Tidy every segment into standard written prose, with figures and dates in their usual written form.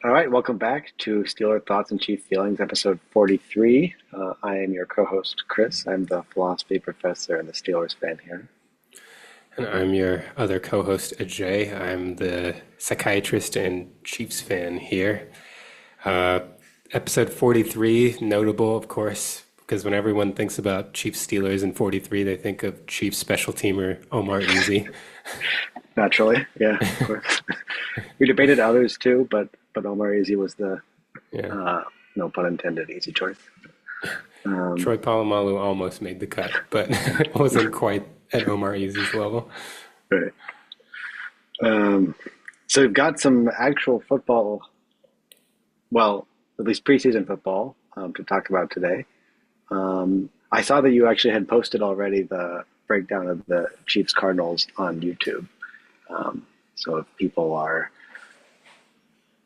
All right, welcome back to Steeler Thoughts and Chief Feelings, episode 43. I am your co-host, Chris. I'm the philosophy professor and the Steelers fan here. And I'm your other co host, Ajay. I'm the psychiatrist and Chiefs fan here. Uh, Episode 43, notable, of course, because when everyone thinks about Chiefs Steelers in 43, they think of Chiefs special teamer Omar Easy. Naturally, yeah, of course. We debated others too, but Omar Easy was the, Yeah. no pun intended, easy choice. Um, Troy Polamalu almost made the cut, but wasn't quite at Omar Easy's level. right. So we've got some actual football, well, at least preseason football, to talk about today. I saw that you actually had posted already the breakdown of the Chiefs Cardinals on YouTube. So if people are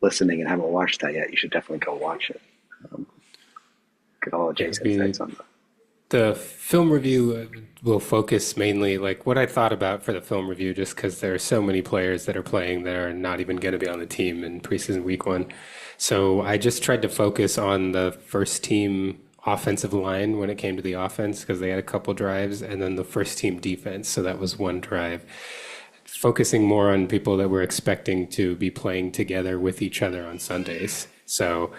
listening and haven't watched that yet, you should definitely go watch it. Um, get all of Yeah, Jay's insights on that. the film review will focus mainly like what I thought about for the film review, just because there are so many players that are playing that are not even going to be on the team in preseason week one. So I just tried to focus on the first team offensive line when it came to the offense because they had a couple drives, and then the first team defense. So that was one drive. Focusing more on people that we're expecting to be playing together with each other on Sundays. So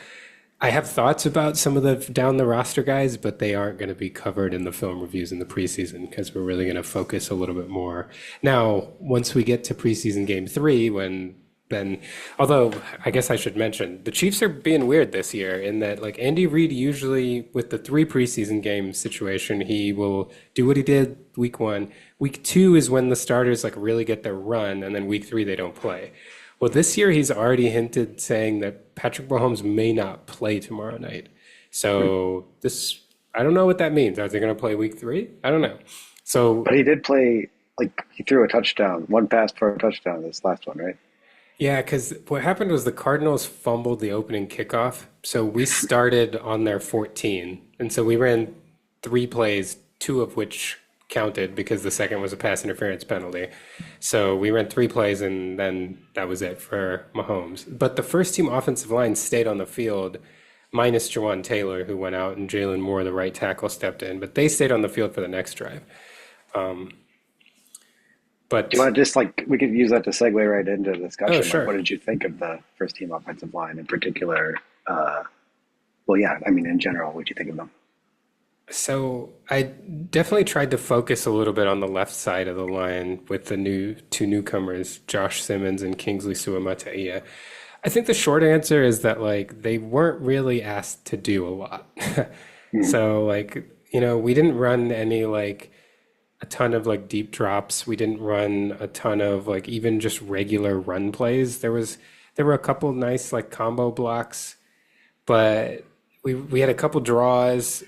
I have thoughts about some of the down the roster guys, but they aren't going to be covered in the film reviews in the preseason because we're really going to focus a little bit more. Now, once we get to preseason game three, when then, although I guess I should mention the Chiefs are being weird this year in that like Andy Reid usually with the three preseason game situation, he will do what he did week one. Week two is when the starters like really get their run, and then week three they don't play. Well, this year he's already hinted saying that Patrick Mahomes may not play tomorrow night. So this, I don't know what that means. Are they going to play week three? I don't know. So But he did play, like, he threw a touchdown, one pass for a touchdown this last one, right? yeah, because what happened was the Cardinals fumbled the opening kickoff. So we started on their 14. And so we ran three plays, two of which counted because the second was a pass interference penalty. So we ran three plays and then that was it for Mahomes. But the first team offensive line stayed on the field, minus Jawan Taylor, who went out, and Jalen Moore, the right tackle, stepped in. But they stayed on the field for the next drive. Do you But, want to just, like, we could use that to segue right into the oh, discussion. Like, sure. what did you think of the first team offensive line in particular? Uh, well, yeah, I mean, in general, what did you think of them? So I definitely tried to focus a little bit on the left side of the line with the new two newcomers, Josh Simmons and Kingsley Suamataia. I think the short answer is that like they weren't really asked to do a lot. Hmm. So like, you know, we didn't run any like a ton of like deep drops. We didn't run a ton of like even just regular run plays. There were a couple nice like combo blocks, but we had a couple draws,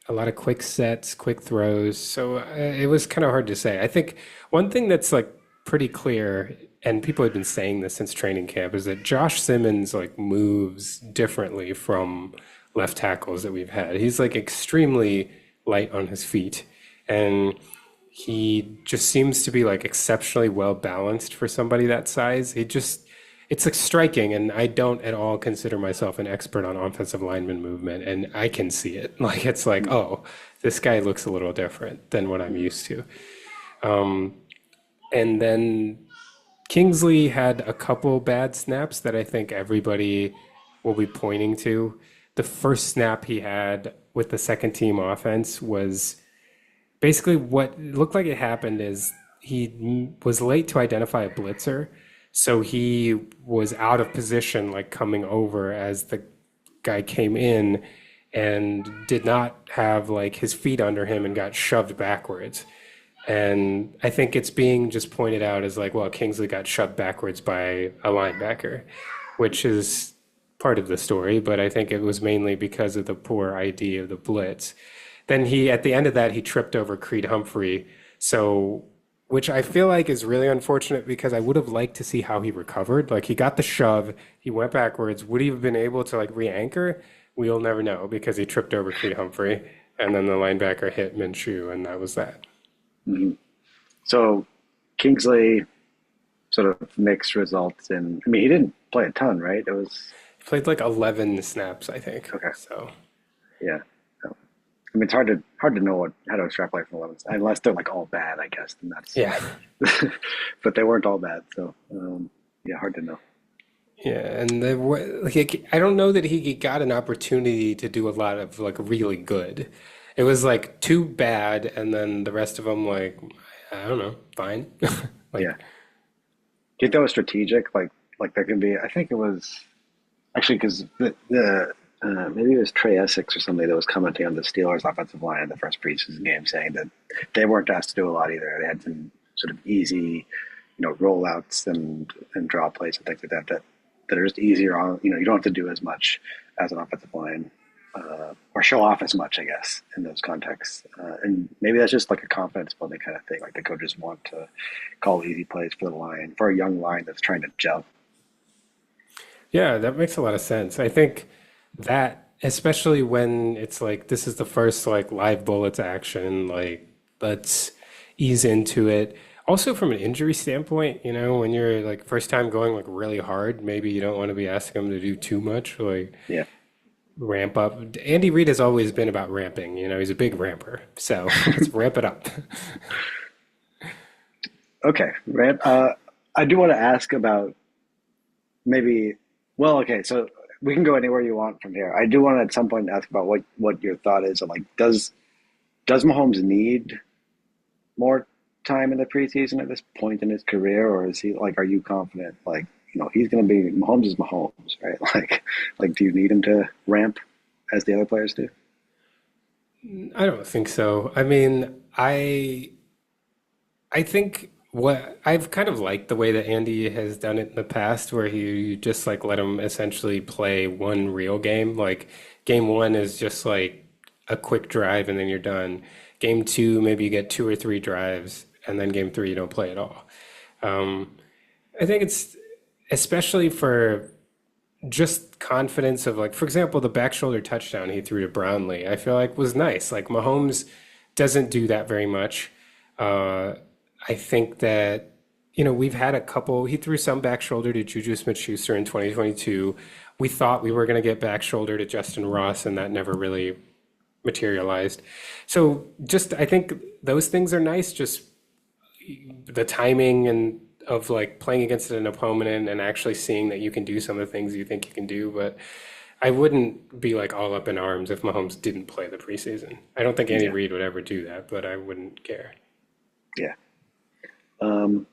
a lot of quick sets, quick throws. So it was kind of hard to say. I think one thing that's like pretty clear, and people have been saying this since training camp, is that Josh Simmons like moves differently from left tackles that we've had. He's like extremely light on his feet, and he just seems to be like exceptionally well balanced for somebody that size. It's like striking, and I don't at all consider myself an expert on offensive lineman movement, and I can see it. Like it's like, oh, this guy looks a little different than what I'm used to. And then Kingsley had a couple bad snaps that I think everybody will be pointing to. The first snap he had with the second team offense was basically what looked like it happened is he was late to identify a blitzer, so he was out of position, like coming over as the guy came in, and did not have like his feet under him and got shoved backwards. And I think it's being just pointed out as like, well, Kingsley got shoved backwards by a linebacker, which is part of the story, but I think it was mainly because of the poor ID of the blitz. Then he, at the end of that, he tripped over Creed Humphrey. So, which I feel like is really unfortunate because I would have liked to see how he recovered. Like he got the shove, he went backwards. Would he have been able to like re-anchor? We'll never know because he tripped over Creed Humphrey, and then the linebacker hit Minshew, and that was that. Mhm. So Kingsley sort of mixed results in. I mean, he didn't play a ton, right? It was. Played like 11 snaps, I think. Okay, So, yeah. So, I mean, it's hard to know how to extrapolate from 11 unless they're like all bad, I guess. Then that's, yeah. but they weren't all bad, so yeah, hard to know. Yeah, and like, I don't know that he got an opportunity to do a lot of like really good. It was like too bad, and then the rest of them like I don't know, fine. Yeah. Like Do you think that was strategic? Like there can be. I think it was actually because maybe it was Trey Essex or somebody that was commenting on the Steelers' offensive line in the first preseason game, saying that they weren't asked to do a lot either. They had some sort of easy, rollouts and draw plays and things like that are just easier on. You don't have to do as much as an offensive line. Or show off as much, I guess, in those contexts. And maybe that's just like a confidence building kind of thing. Like the coaches want to call easy plays for the line, for a young line that's trying to gel. yeah, that makes a lot of sense. I think that especially when it's like this is the first like live bullets action, like let's ease into it. Also from an injury standpoint, when you're like first time going like really hard, maybe you don't want to be asking them to do too much, like Yeah. ramp up. Andy Reid has always been about ramping, he's a big ramper. So let's ramp it up. Okay. Right. I do want to ask about maybe. Well, okay. So we can go anywhere you want from here. I do want to at some point ask about what your thought is on like does Mahomes need more time in the preseason at this point in his career, or is he like? Are you confident? Like, he's going to be Mahomes is Mahomes, right? Like, do you need him to ramp as the other players do? I don't think so. I mean, I think what I've kind of liked the way that Andy has done it in the past, where he just like let him essentially play one real game. Like game one is just like a quick drive and then you're done. Game two, maybe you get two or three drives, and then game three, you don't play at all. Um, I think it's especially for just confidence of like, for example, the back shoulder touchdown he threw to Brownlee, I feel like was nice. Like Mahomes doesn't do that very much. Uh, I think that, we've had a couple, he threw some back shoulder to Juju Smith-Schuster in 2022. We thought we were going to get back shoulder to Justin Ross, and that never really materialized. So just, I think those things are nice. Just the timing and of like playing against an opponent and actually seeing that you can do some of the things you think you can do. But I wouldn't be like all up in arms if Mahomes didn't play the preseason. I don't think Andy Yeah, Reid would ever do that, but I wouldn't care. yeah. Um,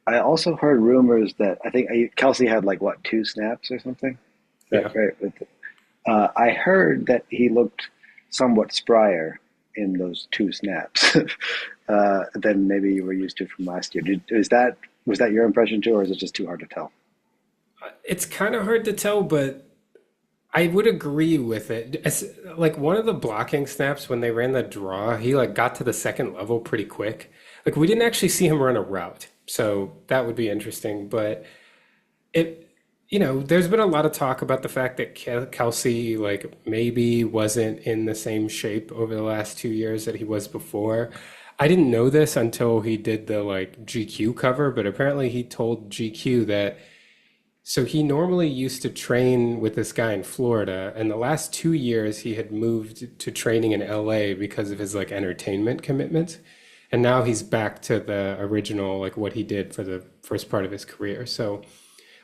I also heard rumors that I think Kelsey had like what 2 snaps or something. Is that Yeah. right? I heard that he looked somewhat sprier in those 2 snaps than maybe you were used to from last year. Was that your impression too, or is it just too hard to tell? It's kind of hard to tell, but I would agree with it. Like one of the blocking snaps when they ran the draw, he like got to the second level pretty quick. Like we didn't actually see him run a route, so that would be interesting. But it, there's been a lot of talk about the fact that Kelsey like maybe wasn't in the same shape over the last 2 years that he was before. I didn't know this until he did the like GQ cover, but apparently he told GQ that so he normally used to train with this guy in Florida, and the last 2 years he had moved to training in LA because of his like entertainment commitment. And now he's back to the original, like what he did for the first part of his career. So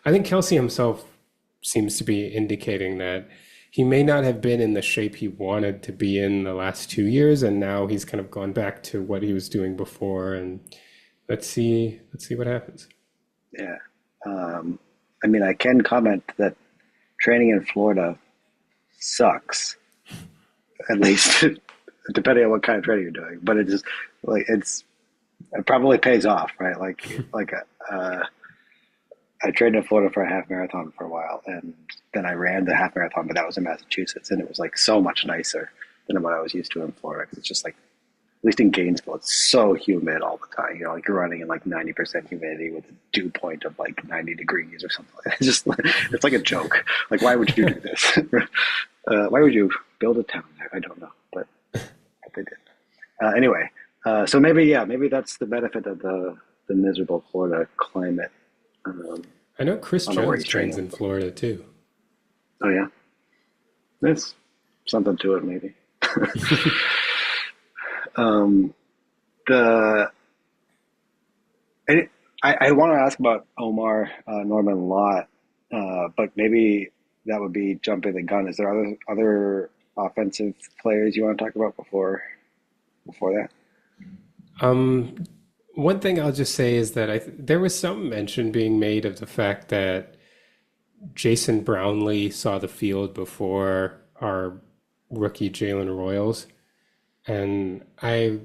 I think Kelsey himself seems to be indicating that he may not have been in the shape he wanted to be in the last 2 years, and now he's kind of gone back to what he was doing before. And let's see what happens. Yeah. Um, I mean, I can comment that training in Florida sucks, at least depending on what kind of training you're doing. But it just like it probably pays off, right? Uh, I trained in Florida for a half marathon for a while, and then I ran the half marathon, but that was in Massachusetts, and it was like so much nicer than what I was used to in Florida. Because it's just like, at least in Gainesville, it's so humid all the time. Like you're running in like 90% humidity with a dew point of like 90 degrees or something. It's just, it's like a joke. Like, why would you do this? Why would you build a town there? I don't know, but they did. Anyway, so maybe that's the benefit of the miserable Florida climate. I know Chris I don't know where Jones he's trains training. in Florida too. Oh yeah, there's something to it maybe. Um, the I, I want to ask about Omar Norman Lott, but maybe that would be jumping the gun. Is there other offensive players you want to talk about before that? Um, One thing I'll just say is that there was some mention being made of the fact that Jason Brownlee saw the field before our rookie Jalen Royals, and I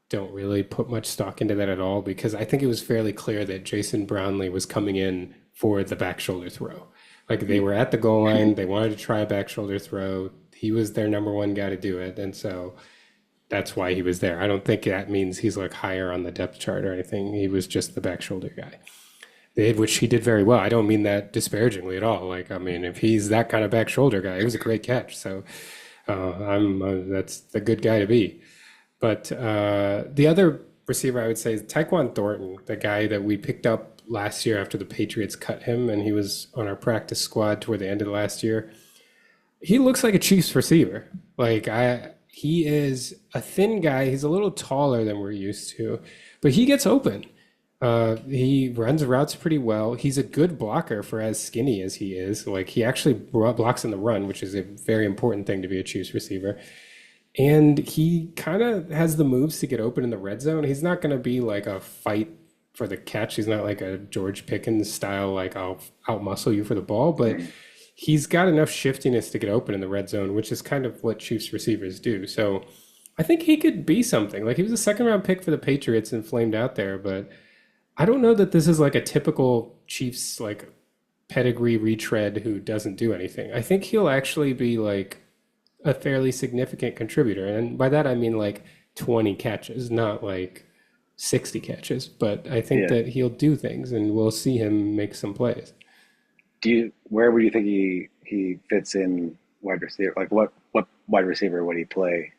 don't really put much stock into that at all because I think it was fairly clear that Jason Brownlee was coming in for the back shoulder throw. Like they were at the goal line, they wanted to try a back shoulder throw. He was their number one guy to do it, and so that's why he was there. I don't think that means he's like higher on the depth chart or anything. He was just the back shoulder guy, which he did very well. I don't mean that disparagingly at all. Like, I mean, if he's that kind of back shoulder guy, it was a great catch. So I'm that's the good guy to be. But the other receiver I would say is Tyquan Thornton, the guy that we picked up last year after the Patriots cut him, and he was on our practice squad toward the end of last year. He looks like a Chiefs receiver. He is a thin guy. He's a little taller than we're used to, but he gets open. He runs routes pretty well. He's a good blocker for as skinny as he is. Like he actually blocks in the run, which is a very important thing to be a Chiefs receiver. And he kind of has the moves to get open in the red zone. He's not going to be like a fight for the catch. He's not like a George Pickens style, like I'll outmuscle you for the ball, but he's got enough shiftiness to get open in the red zone, which is kind of what Chiefs receivers do. So I think he could be something. Like he was a second round pick for the Patriots and flamed out there, but I don't know that this is like a typical Chiefs like pedigree retread who doesn't do anything. I think he'll actually be like a fairly significant contributor. And by that I mean like 20 catches, not like 60 catches. But I think Yeah. that he'll do things and we'll see him make some plays. Where would you think he fits in wide receiver? Like what wide receiver would he play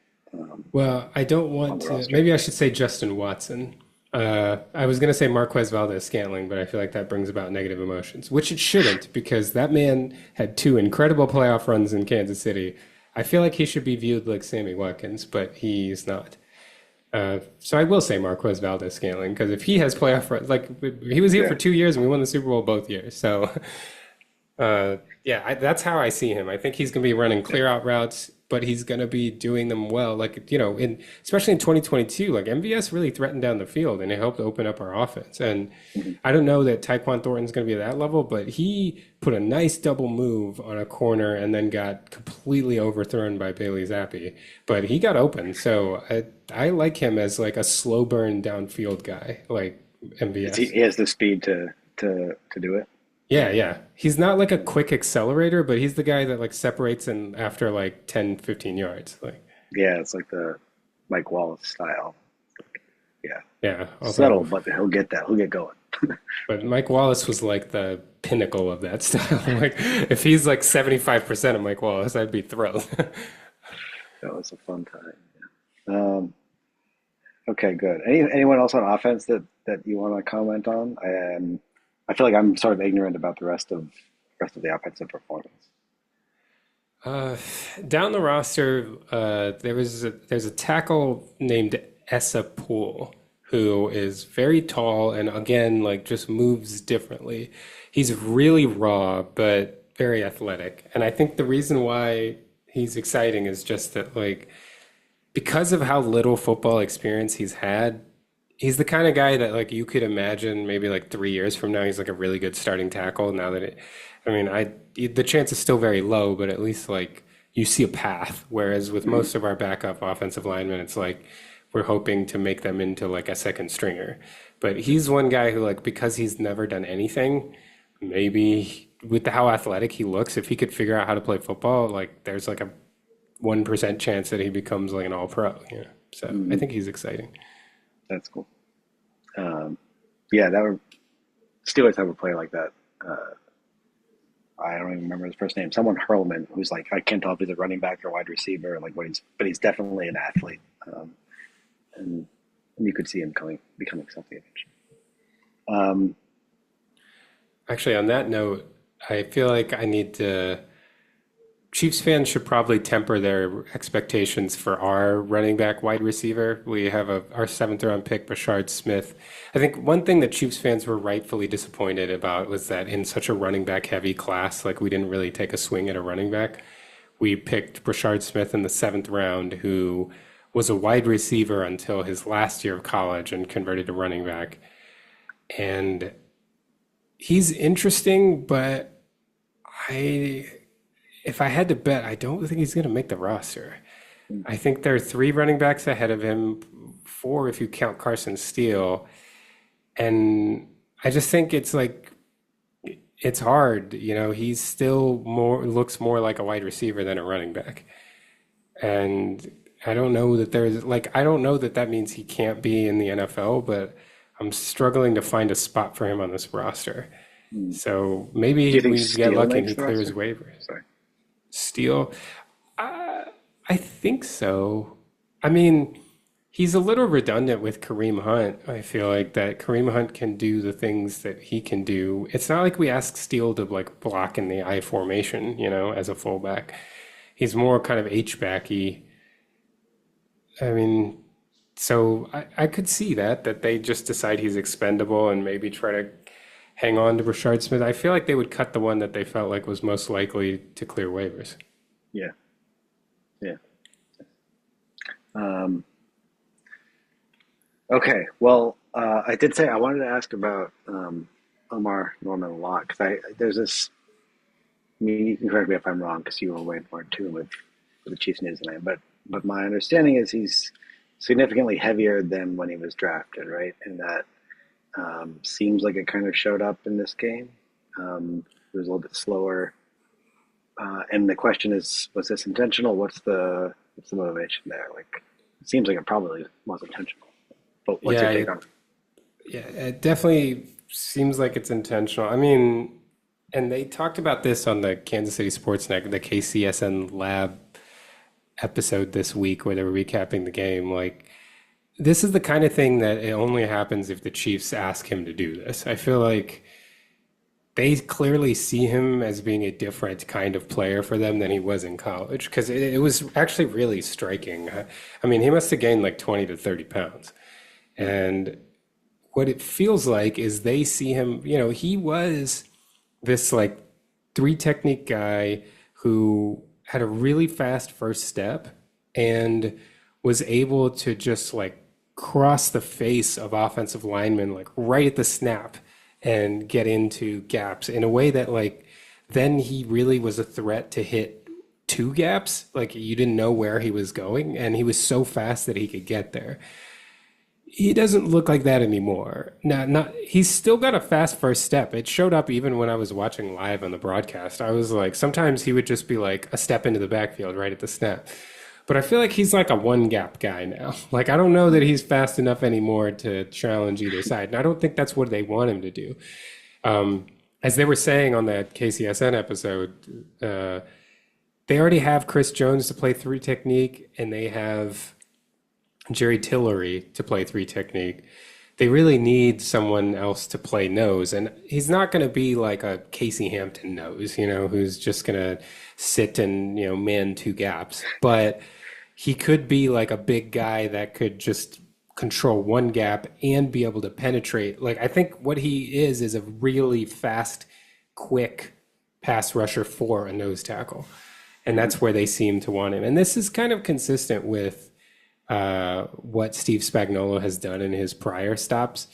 Well, I don't on want the to. roster? Maybe I should say Justin Watson. I was going to say Marquez Valdez Scantling, but I feel like that brings about negative emotions, which it shouldn't, because that man had two incredible playoff runs in Kansas City. I feel like he should be viewed like Sammy Watkins, but he's not. So I will say Marquez Valdez Scantling, because if he has playoff runs, like he was here Yeah. for 2 years and we won the Super Bowl both years. So yeah, that's how I see him. I think he's going to be running Yeah. clear out routes, but he's going to be doing them well. Like, in especially in 2022, like MVS really threatened down the field and it helped open up our offense. And Mhm. I don't know that Tyquan Thornton's going to be at that level, but he put a nice double move on a corner and then got completely overthrown by Bailey Zappi. But he got open, so I like him as like a slow burn downfield guy, like MVS. He has the speed to do it. Yeah, yeah. He's not like a quick accelerator, but he's the guy that like separates in after like 10, 15 yards. Like, Yeah, it's like the Mike Wallace style. Yeah. yeah. Subtle, Although, but he'll get that. He'll get going. but Mike Wallace was like the pinnacle of that style. Like, if he's like 75% of Mike Wallace, I'd be thrilled. That was a fun time. Okay, good. Anyone else on offense that you want to comment on? I feel like I'm sort of ignorant about the rest of the offensive performance. Uh, Down the roster, there's a tackle named Essa Poole who is very tall and again like just moves differently. He's really raw but very athletic, and I think the reason why he's exciting is just that like because of how little football experience he's had, he's the kind of guy that like you could imagine maybe like 3 years from now he's like a really good starting tackle. Now that I mean, the chance is still very low, but at least like you see a path. Whereas with Mhm. most of our backup offensive linemen, it's like we're hoping to make them into like a second stringer. But he's one guy who like because he's never done anything, maybe with how athletic he looks, if he could figure out how to play football, like there's like a 1% chance that he becomes like an all pro. Yeah. So I Mhm. think he's exciting. That's cool. Um, yeah, that would Steelers have a player like that. Uh, I don't even remember his first name. Someone Hurlman, who's like I can't tell if he's a running back or wide receiver, like but he's definitely an athlete, and you could see him becoming something eventually. Um, Actually, on that note, I feel like I need to. Chiefs fans should probably temper their expectations for our running back wide receiver. We have our seventh round pick, Brashard Smith. I think one thing that Chiefs fans were rightfully disappointed about was that in such a running back heavy class, like we didn't really take a swing at a running back. We picked Brashard Smith in the seventh round, who was a wide receiver until his last year of college and converted to running back. And he's interesting, but I if I had to bet, I don't think he's going to make the roster. I think there are three running backs ahead of him, four if you count Carson Steele, and I just think it's like it's hard. He's still more looks more like a wide receiver than a running back, and I don't know that that means he can't be in the NFL, but I'm struggling to find a spot for him on this roster. Hmm. So Do you maybe think we get Steele lucky and makes he the clears roster? waivers. Sorry. Steele, I think so. I mean, he's a little redundant with Kareem Hunt. I feel like that Kareem Hunt can do the things that he can do. It's not like we ask Steele to like block in the I formation, as a fullback. He's more kind of H-backy. I mean, so I could see that they just decide he's expendable and maybe try to hang on to Rashard Smith. I feel like they would cut the one that they felt like was most likely to clear waivers. Yeah, yeah. Um, okay, well, I did say I wanted to ask about Omar Norman a lot because there's this. I mean, you can correct me if I'm wrong because you were way more in tune with the Chiefs news than I am. But my understanding is he's significantly heavier than when he was drafted, right? And that seems like it kind of showed up in this game. It was a little bit slower. And the question is, was this intentional? What's the motivation there? Like, it seems like it probably was intentional. But what's Yeah, your take on it? yeah, it definitely seems like it's intentional. I mean, and they talked about this on the Kansas City Sports Net, the KCSN Lab episode this week where they were recapping the game. Like, this is the kind of thing that it only happens if the Chiefs ask him to do this. I feel like they clearly see him as being a different kind of player for them than he was in college because it was actually really striking. I mean, he must have gained like 20 to 30 pounds. And what it feels like is they see him, he was this like three technique guy who had a really fast first step and was able to just like cross the face of offensive linemen like right at the snap and get into gaps in a way that like then he really was a threat to hit two gaps like you didn't know where he was going and he was so fast that he could get there. He doesn't look like that anymore. Now, not he's still got a fast first step. It showed up even when I was watching live on the broadcast. I was like, sometimes he would just be like a step into the backfield right at the snap. But I feel like he's like a one gap guy now. Like I don't know that he's fast enough anymore to challenge either side. And I don't think that's what they want him to do. As they were saying on that KCSN episode, they already have Chris Jones to play three technique, and they have Jerry Tillery to play three technique. They really need someone else to play nose, and he's not going to be like a Casey Hampton nose, who's just going to sit and man two gaps. But he could be like a big guy that could just control one gap and be able to penetrate. Like I think what he is a really fast, quick pass rusher for a nose tackle, and Mhm. that's where they seem to want him. And this is kind of consistent with what Steve Spagnuolo has done in his prior stops.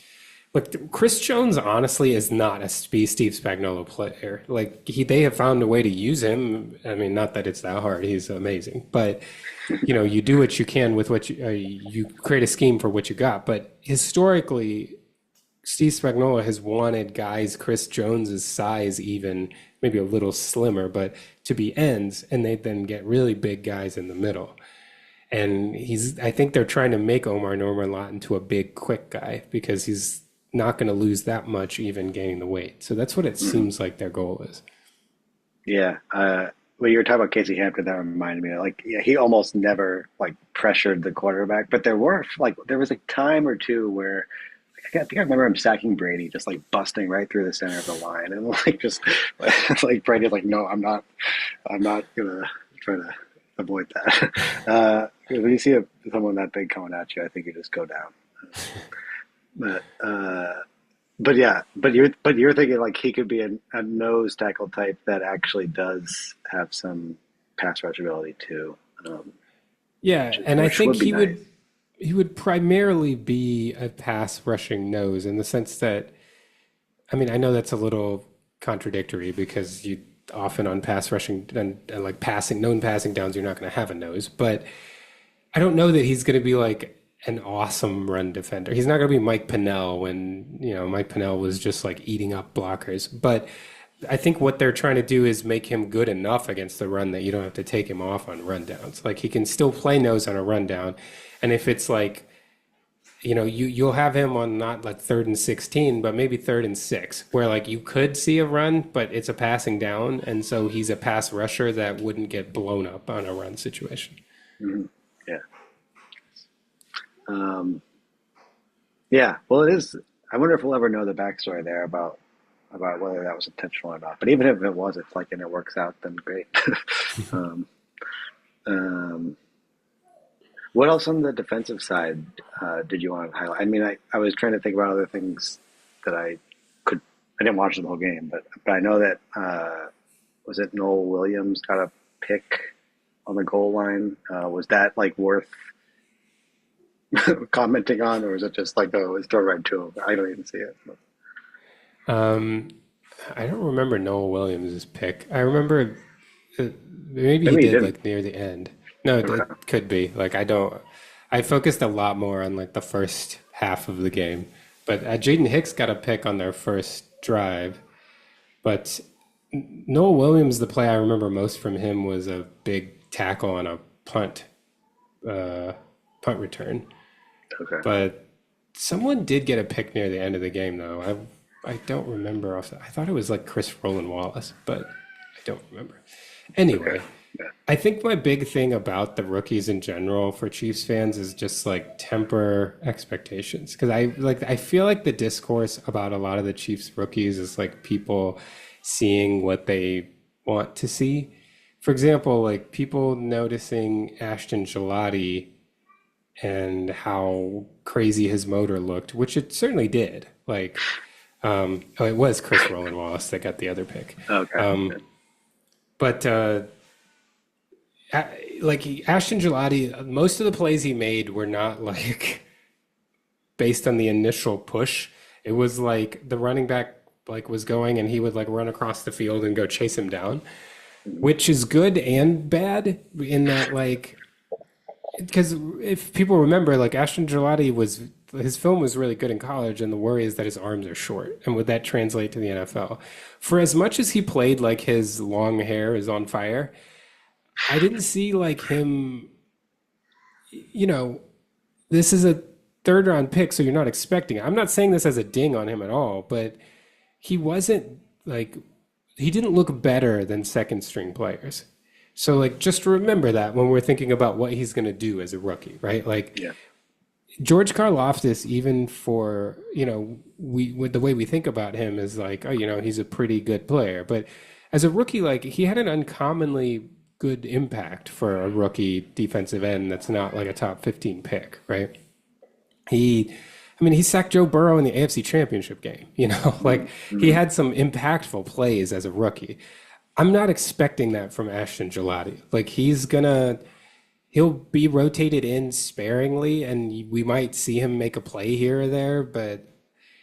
Like Chris Jones, honestly, is not a Steve Spagnuolo player. Like they have found a way to use him. I mean, not that it's that hard. He's amazing, but you do what you can with what you create a scheme for what you got. But historically, Steve Spagnuolo has wanted guys Chris Jones's size, even maybe a little slimmer, but to be ends, and they then get really big guys in the middle. And I think they're trying to make Omar Norman Lott into a big, quick guy because he's not going to lose that much even gaining the weight. So that's what it Mhm. seems like their goal is. Yeah. When you were talking about Casey Hampton, that reminded me, like, yeah, he almost never like pressured the quarterback, but there was a time or two where think I remember him sacking Brady, just like busting right through the center of the line, and like just like Brady's like, no, I'm not gonna try to avoid that. When you see someone that big coming at you, I think you just go down. But yeah, but you're thinking like he could be a nose tackle type that actually does have some pass rush ability too, Yeah, and I which think would be nice. he would primarily be a pass rushing nose in the sense that I mean, I know that's a little contradictory because you often on pass rushing and like passing known passing downs you're not going to have a nose, but I don't know that he's going to be like an awesome run defender. He's not going to be Mike Pennell when, Mike Pennell was just like eating up blockers. But I think what they're trying to do is make him good enough against the run that you don't have to take him off on rundowns. Like he can still play nose on a rundown. And if it's like, you'll have him on not like 3rd and 16, but maybe 3rd and 6, where like you could see a run, but it's a passing down. And so he's a pass rusher that wouldn't get blown up on a run situation. Mhm. Yeah. Um, yeah. Well, it is. I wonder if we'll ever know the backstory there about whether that was intentional or not. But even if it was, it's like and it works out, then great. um, um, what else on the defensive side did you want to highlight? I mean, I was trying to think about other things that could. I didn't watch the whole game, but I know that was it Noel Williams got a pick on the goal line. Was that like worth commenting on, or is it just like, oh, it's thrown right to him? I don't even see it. Um, I don't remember Noah Williams' pick. I remember uh, maybe he Maybe he did didn't. like near the end. No, Okay. it could be. Like I don't. I focused a lot more on like the first half of the game, but Jaden Hicks got a pick on their first drive. But Noah Williams, the play I remember most from him was a big tackle on a uh, punt return. Okay. But someone did get a pick near the end of the game, though. I don't remember. I thought it was like Chris Roland Wallace, but I don't remember. Okay. Anyway, Yeah. I think my big thing about the rookies in general for Chiefs fans is just like temper expectations because I feel like the discourse about a lot of the Chiefs rookies is like people seeing what they want to see. For example, like people noticing Ashton Gillotte and how crazy his motor looked, which it certainly did. Like, oh, it was Chris Roland Wallace that got the other pick. Okay. Um, but like Ashton Gillotte, most of the plays he made were not like based on the initial push. It was like the running back like was going and he would like run across the field and go chase him down, which is good and bad in that like because if people remember, like Ashton Gillotte was his film was really good in college, and the worry is that his arms are short. And would that translate to the NFL? For as much as he played like his long hair is on fire, I didn't see like him. You know, this is a third round pick, so you're not expecting it. I'm not saying this as a ding on him at all, but he wasn't like he didn't look better than second string players. So like just remember that when we're thinking about what he's going to do as a rookie, right? Like Yeah. George Karlaftis, even for we with the way we think about him is like, oh, he's a pretty good player, but as a rookie, like he had an uncommonly good impact for a rookie defensive end that's not like a top 15 pick, right? He, I mean, he sacked Joe Burrow in the AFC Championship game. Like he Mm-hmm. had some impactful plays as a rookie. I'm not expecting that from Ashton Gillotte. Like he'll be rotated in sparingly, and we might see him make a play here or there, but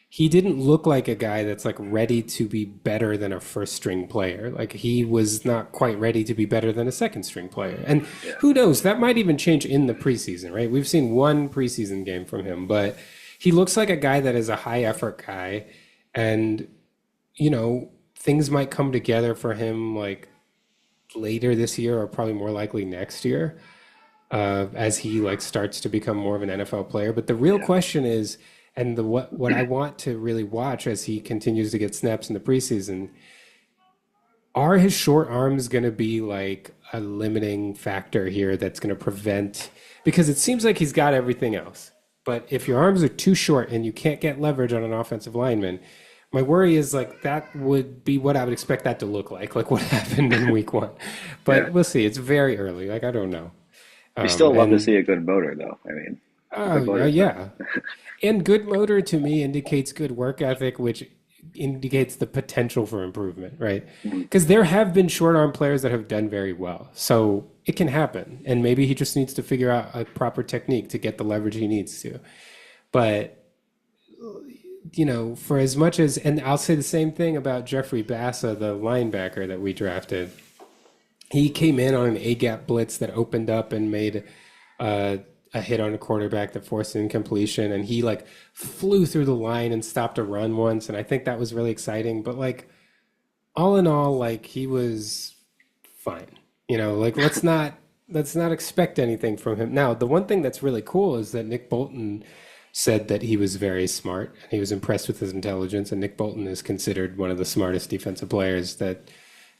he didn't look like a guy that's like ready to be better than a first string player. Like he was not quite ready to be better than a second string player. And Yeah. who knows, that might even change in the preseason, right? We've seen one preseason game from him, but he looks like a guy that is a high effort guy and things might come together for him like later this year or probably more likely next year as he like starts to become more of an NFL player. But the real Yeah. question is, and the what I want to really watch as he continues to get snaps in the preseason, are his short arms going to be like a limiting factor here that's going to prevent because it seems like he's got everything else. But if your arms are too short and you can't get leverage on an offensive lineman, my worry is like that would be what I would expect that to look like what happened in week one. Yeah. But we'll see. It's very early. Like I don't know. We still love to And see a good motor, though. I mean, a oh good motor's not. yeah, and good motor to me indicates good work ethic, which indicates the potential for improvement, right? Mhm. Because there have been short arm players that have done very well. So it can happen. And maybe he just needs to figure out a proper technique to get the leverage he needs to. But, for as much as, and I'll say the same thing about Jeffrey Bassa, the linebacker that we drafted. He came in on an A gap blitz that opened up and made uh, a hit on a quarterback that forced an incompletion, and he like flew through the line and stopped a run once, and I think that was really exciting. But like all in all, like he was fine. Like let's not expect anything from him. Now, the one thing that's really cool is that Nick Bolton said that he was very smart and he was impressed with his intelligence. And Nick Bolton is considered one of the smartest defensive players that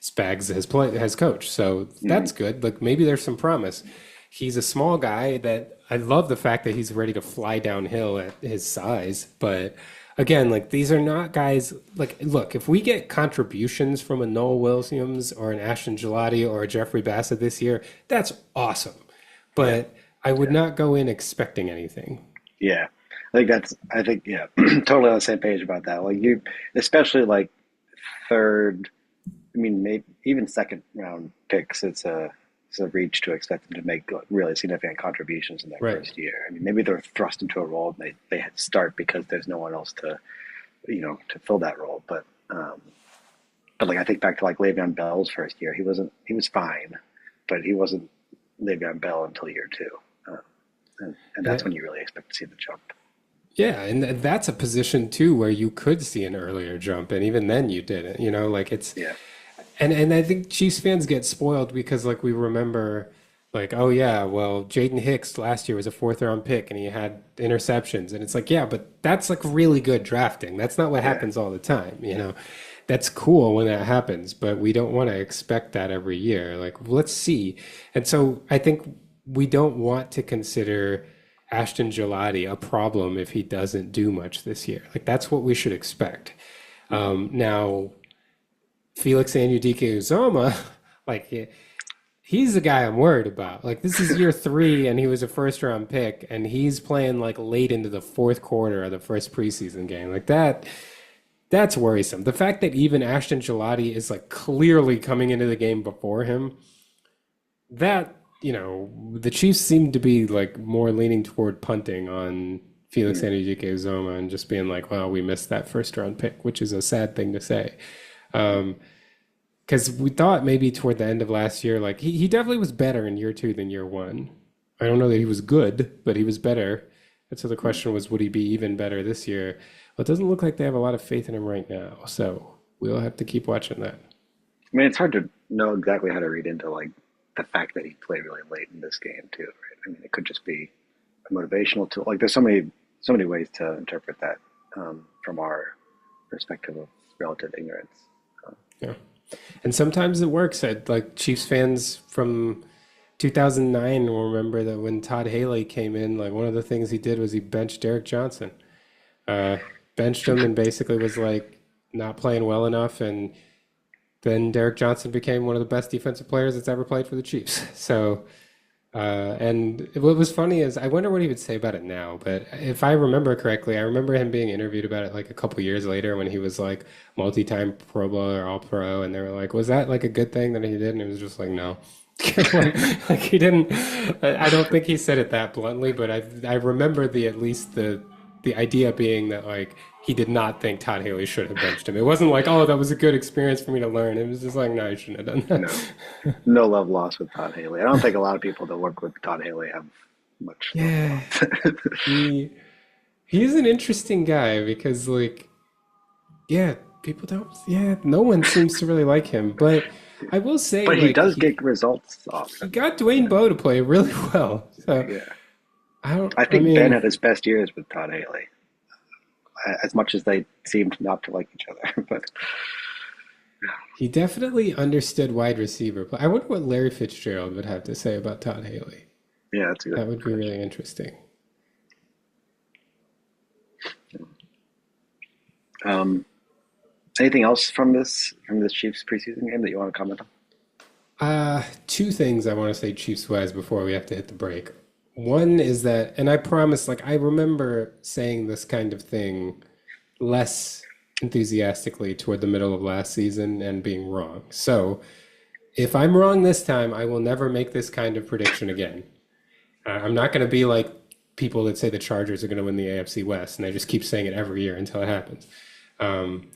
Spags has coached. So Mhm. that's good. Like maybe there's some promise. He's a small guy that I love the fact that he's ready to fly downhill at his size. But again, like these are not guys like look, if we get contributions from a Noel Williams or an Ashton Gelati or a Jeffrey Bassett this year, that's awesome. Yeah. But I would not go in expecting anything. Yeah. I think, yeah, totally on the same page about that. Like especially like third, I mean, maybe even second round picks, it's a reach to expect them to make really significant contributions in their Right. first year. I mean, maybe they're thrust into a role and they had to start because there's no one else to, to fill that role. But like I think back to like Le'Veon Bell's first year, he was fine, but he wasn't Le'Veon Bell until year two, and that's Yeah. when you really expect to see the jump. Yeah, and that's a position too where you could see an earlier jump, and even then you didn't. Like it's Yeah. and I think Chiefs fans get spoiled because like we remember like, oh yeah, well Jaden Hicks last year was a fourth round pick and he had interceptions. And it's like, yeah, but that's like really good drafting. That's not what Yeah. happens all the time. That's cool when that happens, but we don't want to expect that every year. Like, let's see. And so I think we don't want to consider Ashton Gelati a problem if he doesn't do much this year. Like that's what we should expect. Mhm. Now Felix Anudike-Uzomah, like he's the guy I'm worried about. Like this is year three, and he was a first round pick, and he's playing like late into the fourth quarter of the first preseason game. Like that, that's worrisome. The fact that even Ashton Gelati is like clearly coming into the game before him, that the Chiefs seem to be like more leaning toward punting on Felix Mhm. Anudike-Uzomah and just being like, well, we missed that first round pick, which is a sad thing to say. Um, because we thought maybe toward the end of last year, like he definitely was better in year two than year one. I don't know that he was good, but he was better. And so the Mhm. question was, would he be even better this year? Well, it doesn't look like they have a lot of faith in him right now. So we'll have to keep watching that. I mean, it's hard to know exactly how to read into like the fact that he played really late in this game too, right? I mean, it could just be a motivational tool. Like, there's so many ways to interpret that from our perspective of relative ignorance. Um, Yeah. And sometimes it works. Like Chiefs fans from 2009 will remember that when Todd Haley came in, like one of the things he did was he benched Derek Johnson. Uh, Benched him and basically was like not playing well enough. And then Derek Johnson became one of the best defensive players that's ever played for the Chiefs. So, and what was funny is I wonder what he would say about it now. But if I remember correctly, I remember him being interviewed about it like a couple years later when he was like multi-time Pro Bowl or All Pro, and they were like, "Was that like a good thing that he did?" And he was just like, "No." Like he didn't. I don't think he said it that bluntly, but I remember the at least the idea being that like he did not think Todd Haley should have benched him. It wasn't like, oh, that was a good experience for me to learn. It was just like, no, you shouldn't have done no, that. no love lost with Todd Haley. I don't think a lot of people that work with Todd Haley have much love Yeah, lost. he he's an interesting guy because like yeah, people don't yeah, no one seems to really like him. But I will say But he like does get he results he often. got Dwayne Bowe to play really well. So Yeah. I don't I I think Ben mean had his best years with Todd Haley, as much as they seemed not to like each other. But he definitely understood wide receiver. But I wonder what Larry Fitzgerald would have to say about Todd Haley. yeah, that's a good That would be question. really interesting. Um, Anything else from this Chiefs preseason game that you want to comment on? Two things I want to say Chiefs wise before we have to hit the break. One is that, and I promise, like I remember saying this kind of thing less enthusiastically toward the middle of last season and being wrong. So if I'm wrong this time, I will never make this kind of prediction again. I'm not going to be like people that say the Chargers are going to win the AFC West, and they just keep saying it every year until it happens. Um,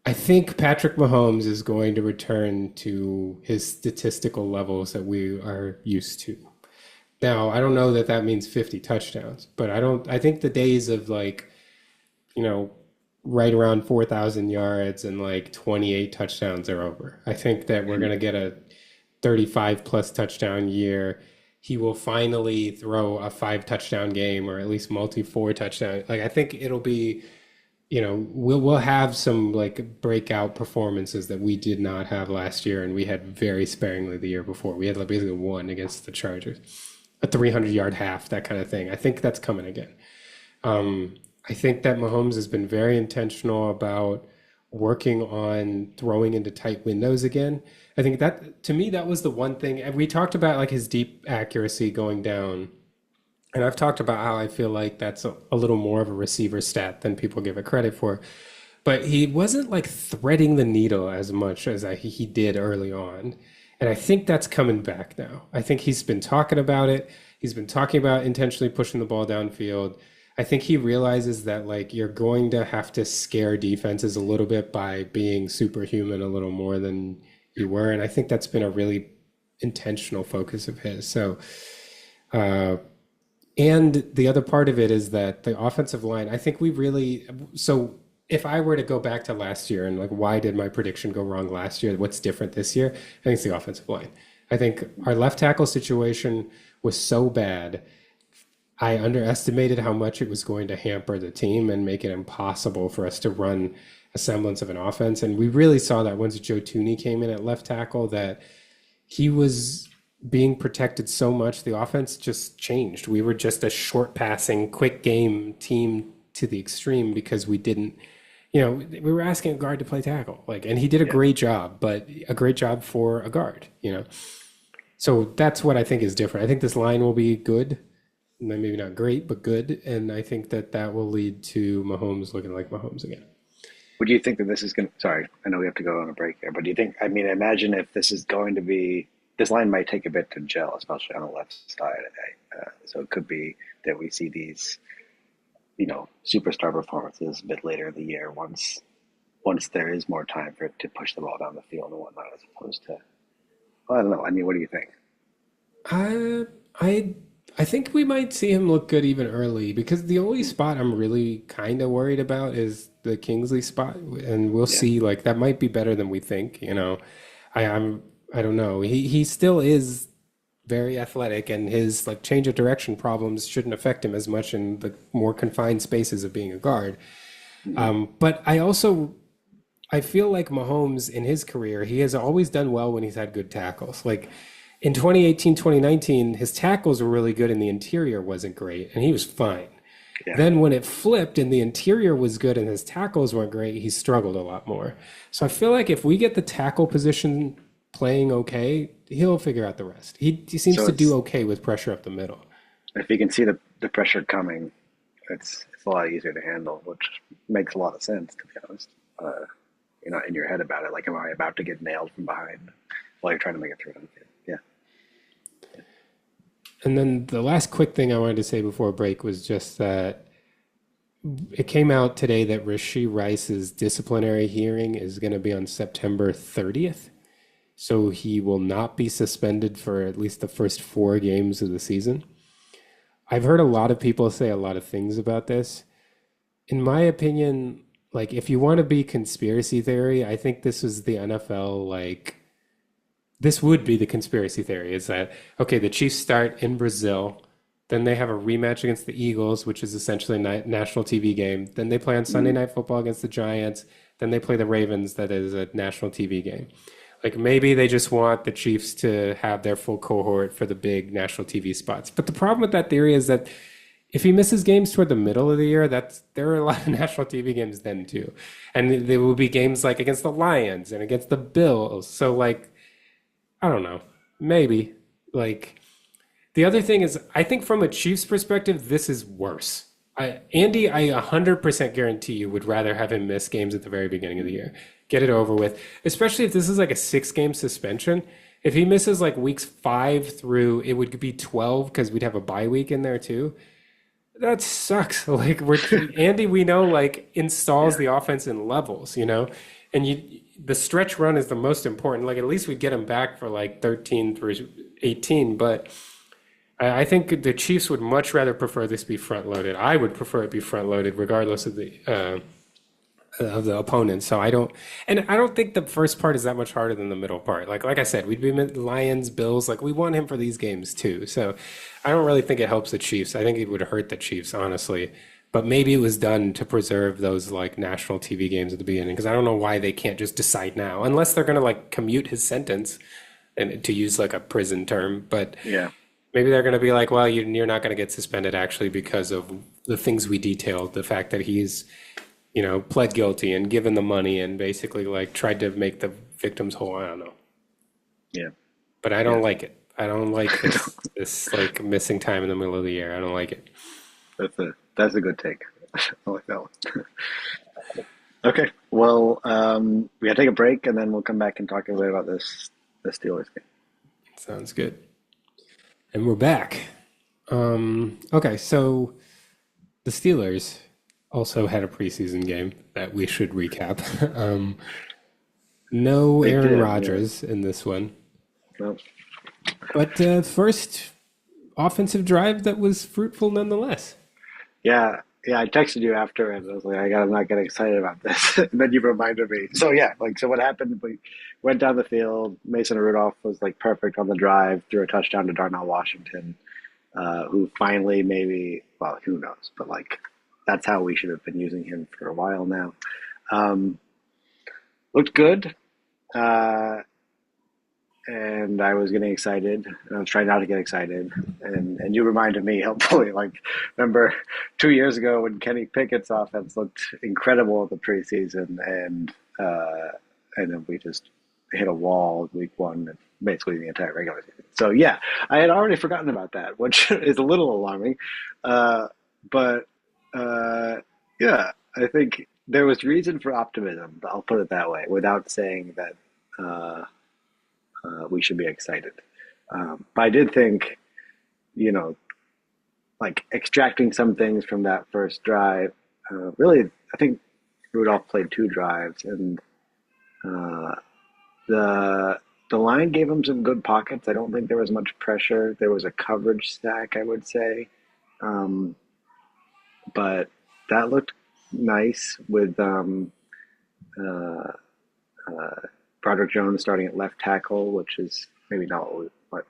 I think Patrick Mahomes is going to return to his statistical levels that we are used to. Now, I don't know that that means 50 touchdowns, but I think the days of like, you know, right around 4,000 yards and like 28 touchdowns are over. I think that we're going to get a 35 plus touchdown year. He will finally throw a five touchdown game or at least multi four touchdown. Like I think it'll be, we'll have some like breakout performances that we did not have last year, and we had very sparingly the year before. We had like basically one against the Chargers, a 300-yard half, that kind of thing. I think that's coming again. I think that Mahomes has been very intentional about working on throwing into tight windows again. I think that to me that was the one thing, and we talked about like his deep accuracy going down. And I've talked about how I feel like that's a little more of a receiver stat than people give it credit for. But he wasn't like threading the needle as much as he did early on. And I think that's coming back now. I think he's been talking about it. He's been talking about intentionally pushing the ball downfield. I think he realizes that like you're going to have to scare defenses a little bit by being superhuman a little more than you were. And I think that's been a really intentional focus of his. So, and the other part of it is that the offensive line, I think we really, so if I were to go back to last year and like, why did my prediction go wrong last year? What's different this year? I think it's the offensive line. I think our left tackle situation was so bad. I underestimated how much it was going to hamper the team and make it impossible for us to run a semblance of an offense. And we really saw that once Joe Tooney came in at left tackle, that he was being protected so much, the offense just changed. We were just a short passing, quick game team to the extreme because we didn't, we were asking a guard to play tackle. Like, and he did a Yeah. great job, but a great job for a guard. So that's what I think is different. I think this line will be good. Maybe not great, but good. And I think that that will lead to Mahomes looking like Mahomes again. Would you think that this is going to, sorry, I know we have to go on a break here, but do you think, I mean, imagine if this is going to be, this line might take a bit to gel, especially on the left side. So it could be that we see these, superstar performances a bit later in the year once there is more time for it to push the ball down the field and whatnot, as opposed to, well, I don't know. I mean, what do you think? I I I think we might see him look good even early because the only spot I'm really kind of worried about is the Kingsley spot, and we'll Yeah. see. Like that might be better than we think. I don't know. He still is very athletic, and his like change of direction problems shouldn't affect him as much in the more confined spaces of being a guard. Hmm. But I feel like Mahomes in his career, he has always done well when he's had good tackles. Like in 2018, 2019, his tackles were really good and the interior wasn't great, and he was fine. Yeah. Then when it flipped and the interior was good and his tackles weren't great, he struggled a lot more. So I feel like if we get the tackle position playing okay, he'll figure out the rest. He seems So to do it's, okay with pressure up the middle. if you can see the pressure coming, it's a lot easier to handle, which makes a lot of sense, to be honest. You're not in your head about it. Like, am I about to get nailed from behind while you're trying to make it through it? Yeah. And then the last quick thing I wanted to say before break was just that it came out today that Rasheed Rice's disciplinary hearing is going to be on September 30th. So he will not be suspended for at least the first four games of the season. I've heard a lot of people say a lot of things about this. In my opinion, like if you want to be conspiracy theory, I think this is the NFL like this would be the conspiracy theory is that okay, the Chiefs start in Brazil, then they have a rematch against the Eagles, which is essentially a national TV game. Then they play on Sunday Hmm. Night Football against the Giants. Then they play the Ravens, that is a national TV game. Like maybe they just want the Chiefs to have their full cohort for the big national TV spots. But the problem with that theory is that if he misses games toward the middle of the year, there are a lot of national TV games then too, and there will be games like against the Lions and against the Bills. So like, I don't know, maybe like the other thing is, I think from a Chiefs perspective, this is worse. Andy, I 100% guarantee you would rather have him miss games at the very beginning of the year. Get it over with, especially if this is like a 6 game suspension. If he misses like weeks 5 through, it would be 12 because we'd have a bye week in there too. That sucks. Like Andy, we know like installs Yeah. the offense in levels, and the stretch run is the most important. Like at least we get him back for like 13 through 18, but I think the Chiefs would much rather prefer this be front loaded. I would prefer it be front loaded, regardless of the opponent. So I don't think the first part is that much harder than the middle part. Like I said, we'd be Lions, Bills. Like we want him for these games too. So I don't really think it helps the Chiefs. I think it would hurt the Chiefs, honestly. But maybe it was done to preserve those like national TV games at the beginning, because I don't know why they can't just decide now, unless they're gonna like commute his sentence, and to use like a prison term. But Yeah. maybe they're going to be like, well, you're not going to get suspended actually because of the things we detailed, the fact that he's, pled guilty and given the money and basically like tried to make the victims whole. I don't know, Yeah. but I Yeah. don't like it. I don't like this like missing time in the middle of the year. I don't like it. That's a good take. I like that one. Okay. Well, we gotta take a break and then we'll come back and talk a little bit about the Steelers game. Sounds good. And we're back. Okay, so the Steelers also had a preseason game that we should recap. No They Aaron did, yeah. Rodgers in this one, Well, but first offensive drive that was fruitful nonetheless. yeah, yeah. I texted you after and I was like, I'm not getting excited about this. And then you reminded me. So yeah, like so what happened? We went down the field. Mason Rudolph was like perfect on the drive, threw a touchdown to Darnell Washington, who finally maybe, well, who knows, but like that's how we should have been using him for a while now. Um, Looked good. Uh, and I was getting excited. And I was trying not to get excited, and you reminded me helpfully. Like, remember 2 years ago when Kenny Pickett's offense looked incredible in the preseason, uh, and then we just hit a wall week one, and basically the entire regular season. So yeah, I had already forgotten about that, which is a little alarming. Uh, but yeah, I think there was reason for optimism. I'll put it that way, without saying that. Uh, we should be excited. But I did think, you know, like extracting some things from that first drive. Really, I think Rudolph played 2 drives, and uh, the the line gave him some good pockets. I don't think there was much pressure. There was a coverage stack, I would say, um, but that looked nice with uh, uh, Broderick Jones starting at left tackle, which is maybe not what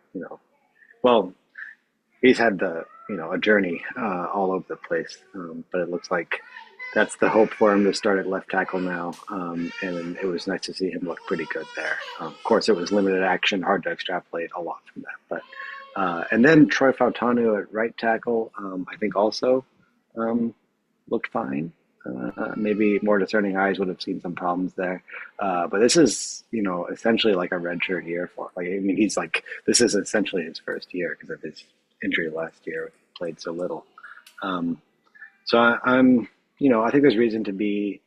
well, he's had a journey all over the place, but it looks like that's the hope for him to start at left tackle now. And it was nice to see him look pretty good there. Of course, it was limited action, hard to extrapolate a lot from that. But and then Troy Fautanu at right tackle, I think also um, looked fine. Maybe more discerning eyes would have seen some problems there. But this is, essentially like a redshirt year for. Like, I mean, he's like this is essentially his first year because of his injury last year. He played so little. Um, so I think there's reason to be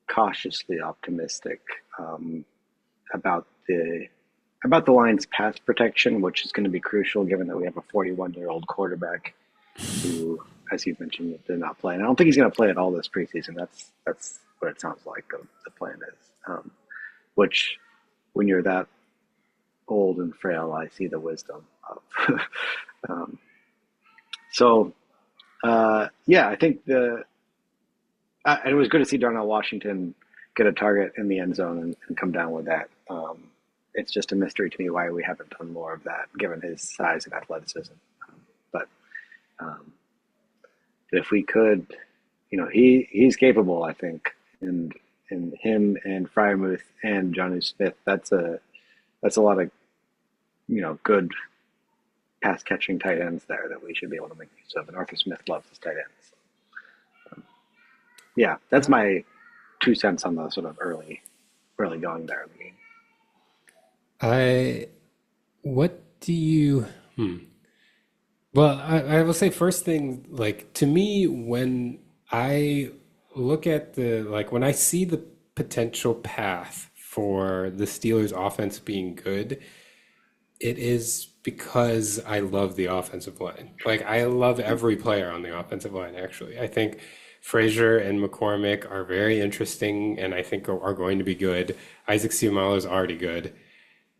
cautiously optimistic about the Lions' pass protection, which is going to be crucial given that we have a 41-year-old quarterback who, as you mentioned, did not play. And I don't think he's going to play at all this preseason. That's what it sounds like the plan is. Which, when you're that old and frail, I see the wisdom of. um, yeah, I think and it was good to see Darnell Washington get a target in the end zone and come down with that. It's just a mystery to me why we haven't done more of that, given his size and athleticism. But um, if we could, he's capable, I think, and him and Fryermuth and Johnny Smith, that's a lot of good pass catching tight ends there that we should be able to make use of. And Arthur Smith loves his tight ends. Yeah, that's my 2 cents on the sort of early going there in the game. I what do you well, I will say first thing, like to me, when I look at the like when I see the potential path for the Steelers offense being good, it is because I love the offensive line. Like I love every player on the offensive line, actually. I think Frazier and McCormick are very interesting and I think are going to be good. Isaac Seumalo is already good.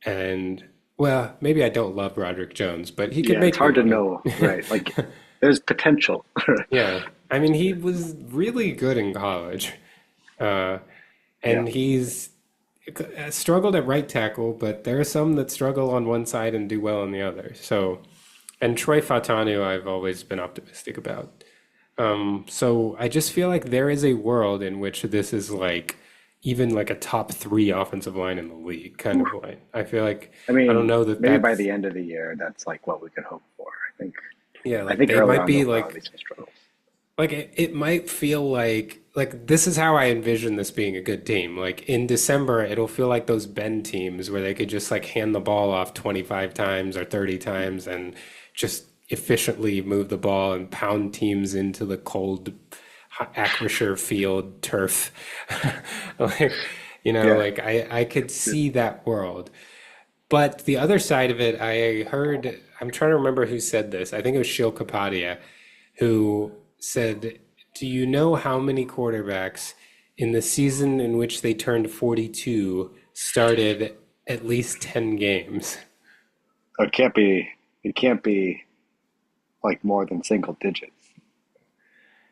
And well, maybe I don't love Roderick Jones, but he could Yeah, it's make me hard to one. know, right? Like, there's potential. Yeah. I mean, he was really good in college. Uh, Yeah, and he's struggled at right tackle, but there are some that struggle on one side and do well on the other. So, and Troy Fautanu, I've always been optimistic about. So I just feel like there is a world in which this is like even like a top three offensive line in the league kind of line. I feel like I I don't mean, know that maybe by that's the end of the year, that's like what we could hope for. yeah, I like think they early might on be there'll probably like be some struggles. it might feel like this is how I envision this being a good team. Like in December, it'll feel like those Ben teams where they could just like hand the ball off 25 times or 30 times and just efficiently move the ball and pound teams into the cold Acrisure field turf. Like, Yeah, like I could see that world. But the other side of it, I heard, I'm trying to remember who said this. I think it was Shil Kapadia who said, do you know how many quarterbacks in the season in which they turned 42 started at least 10 games? it can't be. It can't be like more than single digits.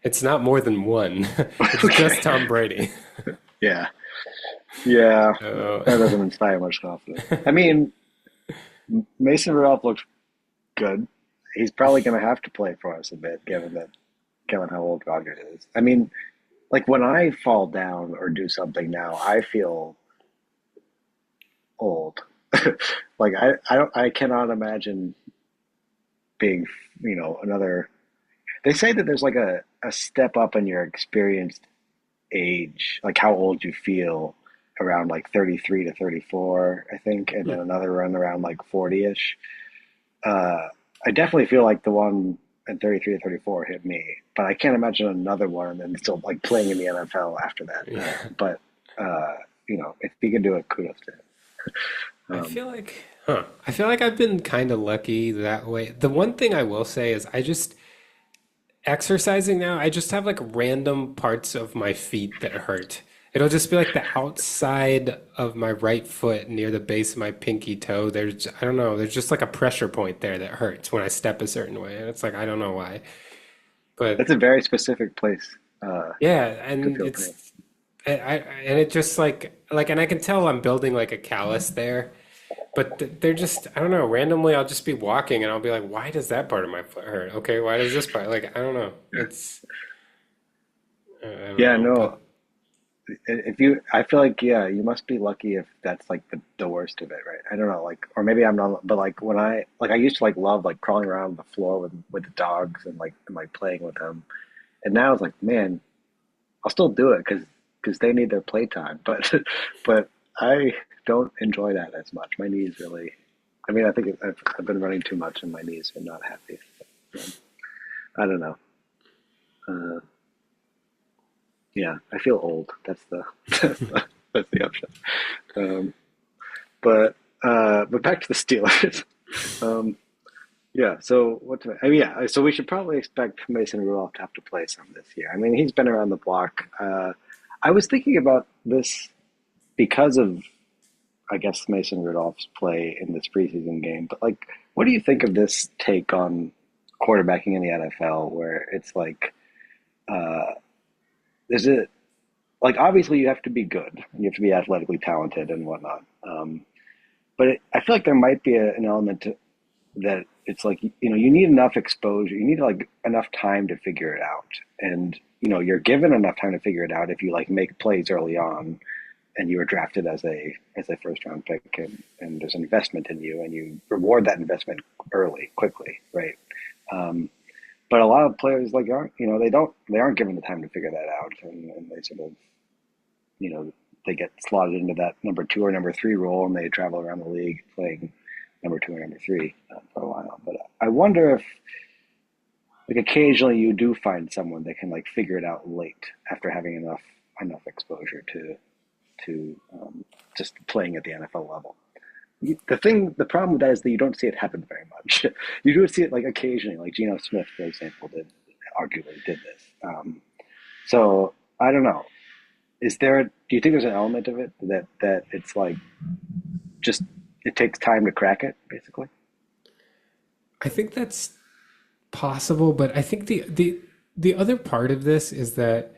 It's not more than one. It's just Okay. Tom Brady. Yeah. Yeah. So, That doesn't inspire much confidence. I mean, Mason Rudolph looks good. He's probably going to have to play for us a bit, given how old Roger is. I mean, like when I fall down or do something now, I feel old. Like I cannot imagine being, another. They say that there's like a step up in your experienced age, like how old you feel around like 33 to 34, I think, and then another run around like 40-ish. I definitely feel like the one at 33 to 34 hit me, but I can't imagine another one and still like playing in the NFL after that. yeah. But if he can do it, kudos to him. I Um, feel like, I feel like I've been kind of lucky that way. The one thing I will say is I just, exercising now, I just have like random parts of my feet that hurt. It'll just be like the outside of my right foot near the base of my pinky toe. I don't know, there's just like a pressure point there that hurts when I step a certain way. And it's like, I don't know why. that's But a very specific place yeah, to and feel pain. and it just like, and I can tell I'm building like a callus there. But they're just, I don't know, randomly I'll just be walking and I'll be like, why does that part of my foot hurt? Okay, why does this part? Like, I don't know. Yeah, I don't yeah, know, no. but If you, I feel like yeah, you must be lucky if that's like the worst of it, right? I don't know, like, or maybe I'm not, but like when I used to like love like crawling around the floor with the dogs and like playing with them, and now it's like, man, I'll still do it because they need their playtime, but but I don't enjoy that as much. My knees really, I mean, I think I've been running too much and my knees are not happy. So, I don't know. Uh, yeah, I feel old. That's the that's the upshot. Um, but back to the Steelers. Um, yeah. So I mean, yeah. So we should probably expect Mason Rudolph to have to play some this year. I mean, he's been around the block. I was thinking about this because of, I guess, Mason Rudolph's play in this preseason game. But like, what do you think of this take on quarterbacking in the NFL, where it's like, uh, is it like obviously you have to be good, you have to be athletically talented and whatnot. But I feel like there might be an element that it's like you need enough exposure, you need like enough time to figure it out, and you're given enough time to figure it out if you like make plays early on and you were drafted as a first round pick, and there's an investment in you and you reward that investment early, quickly, right? Um, but a lot of players like aren't, they aren't given the time to figure that out, and they sort of, you know, they get slotted into that number two or number three role, and they travel around the league playing number two or number three for a while. But I wonder if, like, occasionally you do find someone that can like figure it out late after having enough exposure to just playing at the NFL level. The problem with that is that you don't see it happen very much. You do see it like occasionally, like Geno Smith, for example, arguably did this. So I don't know. Do you think there's an element of it that it's like just it takes time to crack it, basically? I think that's possible, but I think the other part of this is that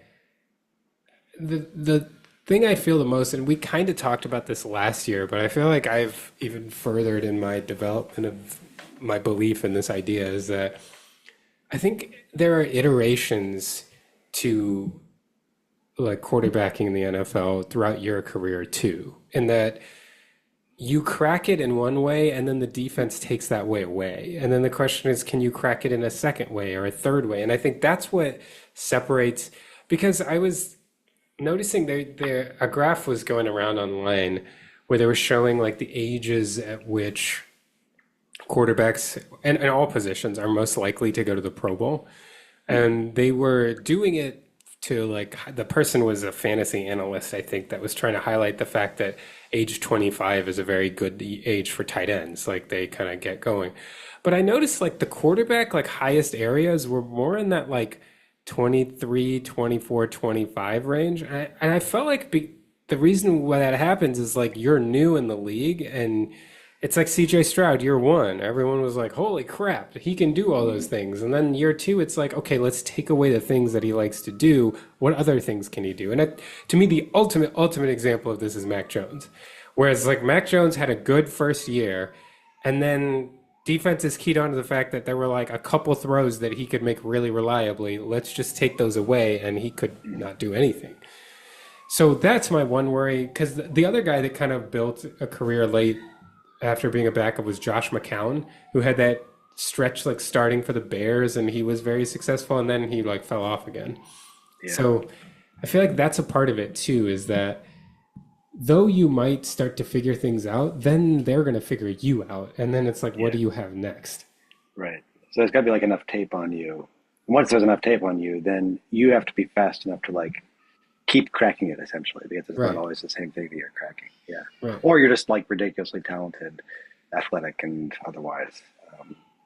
the thing I feel the most, and we kind of talked about this last year, but I feel like I've even furthered in my development of my belief in this idea is that I think there are iterations to like quarterbacking in the NFL throughout your career too, and that you crack it in one way and then the defense takes that way away. And then the question is, can you crack it in a second way or a third way? And I think that's what separates, because I was noticing a graph was going around online where they were showing like the ages at which quarterbacks and all positions are most likely to go to the Pro Bowl. And they were doing it to like the person was a fantasy analyst, I think, that was trying to highlight the fact that age 25 is a very good age for tight ends. Like they kind of get going. But I noticed like the quarterback, like highest areas were more in that like 23, 24, 25 range. And I felt like the reason why that happens is like you're new in the league and it's like CJ Stroud, year one. Everyone was like, holy crap, he can do all those things. And then year two, it's like, okay, let's take away the things that he likes to do. What other things can he do? And to me, the ultimate example of this is Mac Jones. Whereas like Mac Jones had a good first year, and then defenses keyed on to the fact that there were like a couple throws that he could make really reliably. Let's just take those away, and he could not do anything. So that's my one worry, because the other guy that kind of built a career late after being a backup was Josh McCown, who had that stretch like starting for the Bears, and he was very successful, and then he like fell off again. Yeah. So I feel like that's a part of it too, is that though you might start to figure things out, then they're going to figure you out. And then it's like, what Yeah. do you have next? Right. So there's got to be like enough tape on you. Once there's enough tape on you, then you have to be fast enough to like keep cracking it essentially, because it's not Right. always the same thing that you're cracking. Yeah. Right. Or you're just like ridiculously talented, athletic, and otherwise,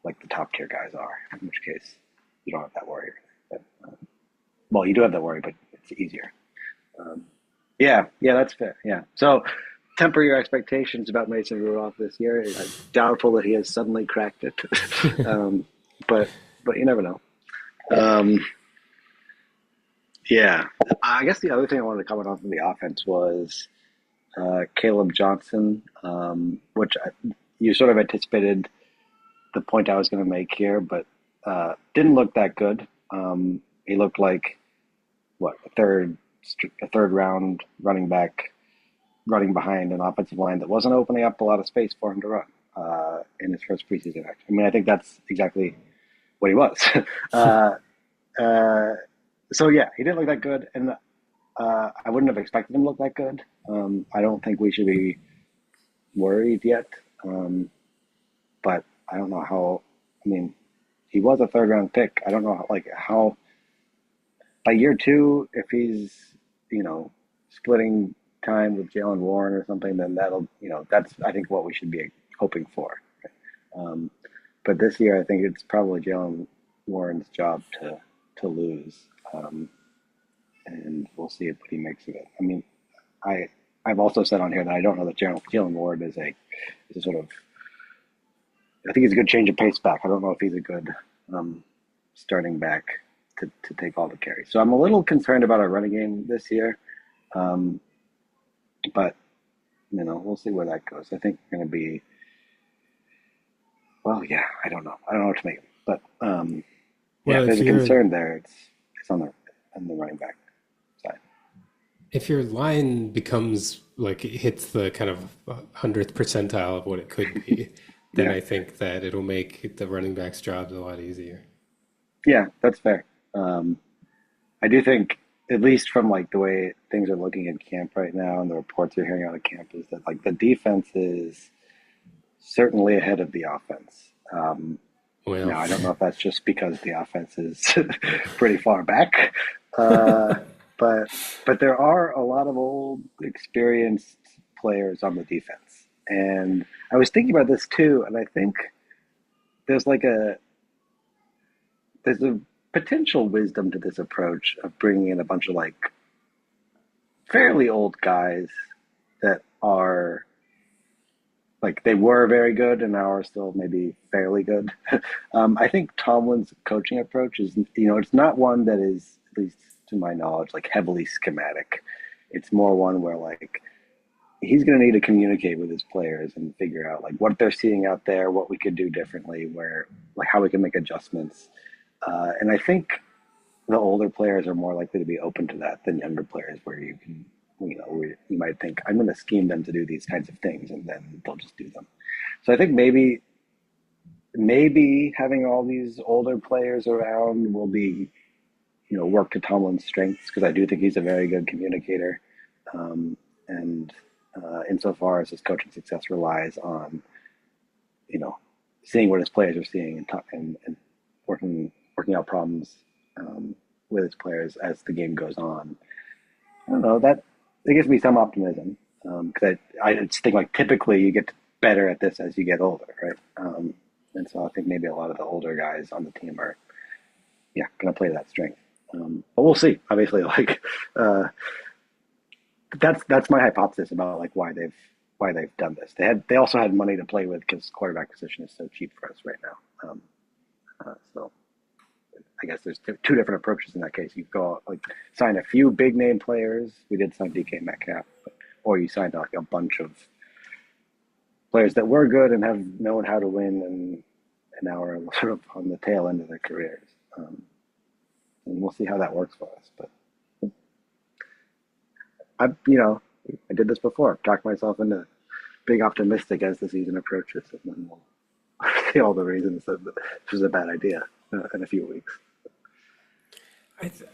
like the top tier guys are. In which case, you don't have that worry. But, well, you do have that worry, but it's easier. Um, yeah. Yeah. That's fair. Yeah. So temper your expectations about Mason Rudolph this year. I'm doubtful that he has suddenly cracked it, um, but you never know. Um, yeah, I guess the other thing I wanted to comment on from the offense was Caleb Johnson, which you sort of anticipated the point I was going to make here, but didn't look that good. He looked like what a third round running back running behind an offensive line that wasn't opening up a lot of space for him to run in his first preseason action. I mean, I think that's exactly what he was. uh, uh, so yeah, he didn't look that good, and I wouldn't have expected him to look that good. I don't think we should be worried yet, but I don't know how. I mean, he was a third round pick. I don't know how by year two, if he's splitting time with Jalen Warren or something, then that's I think what we should be hoping for. Um, but this year, I think it's probably Jalen Warren's job to lose, and we'll see what he makes of it. I mean, I've also said on here that I don't know that Jalen Warren is a sort of. I think he's a good change of pace back. I don't know if he's a good starting back to take all the carries. So I'm a little concerned about our running game this year. But we'll see where that goes. I think we're going to be. Well, yeah, I don't know. I don't know what to make of it. But yeah, Well, if there's a concern there, it's on the running back side. if your line becomes like it hits the kind of 100th percentile of what it could be, then Yeah, I think that it'll make the running backs' jobs a lot easier. yeah, that's fair. Um, I do think, at least from like the way things are looking in camp right now, and the reports you're hearing out of camp, is that like the defense is certainly ahead of the offense. Well, Now, I don't know if that's just because the offense is pretty far back, uh, but there are a lot of old, experienced players on the defense, and I was thinking about this too, and I think there's like a there's a potential wisdom to this approach of bringing in a bunch of like fairly old guys that are like they were very good and now are still maybe fairly good. I think Tomlin's coaching approach is, it's not one that is, at least to my knowledge, like heavily schematic. It's more one where like he's going to need to communicate with his players and figure out like what they're seeing out there, what we could do differently, where like how we can make adjustments. And I think the older players are more likely to be open to that than younger players, where you can, where you might think, I'm going to scheme them to do these kinds of things, and then they'll just do them. So I think maybe having all these older players around will be, work to Tomlin's strengths, because I do think he's a very good communicator. And insofar as his coaching success relies on, you know, seeing what his players are seeing and working out problems with his players as the game goes on. I don't know, that it gives me some optimism, because I just think like typically you get better at this as you get older, right? And so I think maybe a lot of the older guys on the team are, yeah, going to play that strength. But we'll see. Obviously, like that's my hypothesis about like why they've done this. They also had money to play with because quarterback position is so cheap for us right now. So I guess there's two different approaches in that case. You go like sign a few big name players. We did sign DK Metcalf, or you signed like a bunch of players that were good and have known how to win and now are sort of on the tail end of their careers. And we'll see how that works for us. But I did this before. Talked myself into being optimistic as the season approaches, and then we'll see all the reasons that this was a bad idea in a few weeks.